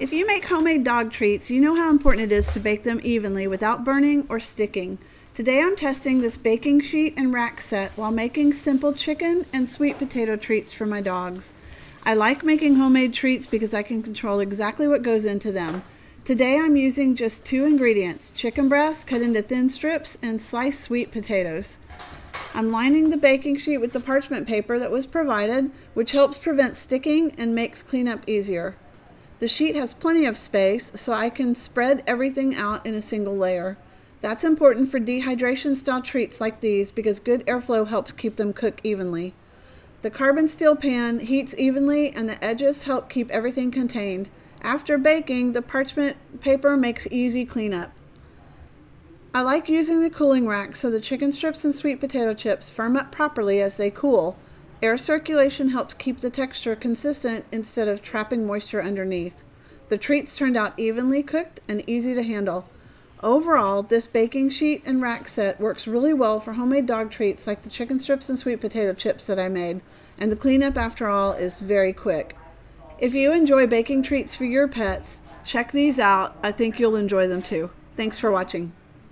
If you make homemade dog treats, you know how important it is to bake them evenly without burning or sticking. Today I'm testing this baking sheet and rack set while making simple chicken and sweet potato treats for my dogs. I like making homemade treats because I can control exactly what goes into them. Today I'm using just 2 ingredients, chicken breast cut into thin strips and sliced sweet potatoes. I'm lining the baking sheet with the parchment paper that was provided, which helps prevent sticking and makes cleanup easier. The sheet has plenty of space, so I can spread everything out in a single layer. That's important for dehydration style treats like these because good airflow helps keep them cook evenly. The carbon steel pan heats evenly and the edges help keep everything contained. After baking, the parchment paper makes easy cleanup. I like using the cooling rack so the chicken strips and sweet potato chips firm up properly as they cool. Air circulation helps keep the texture consistent instead of trapping moisture underneath. The treats turned out evenly cooked and easy to handle. Overall, this baking sheet and rack set works really well for homemade dog treats like the chicken strips and sweet potato chips that I made, and the cleanup after all is very quick. If you enjoy baking treats for your pets, check these out. I think you'll enjoy them too. Thanks for watching.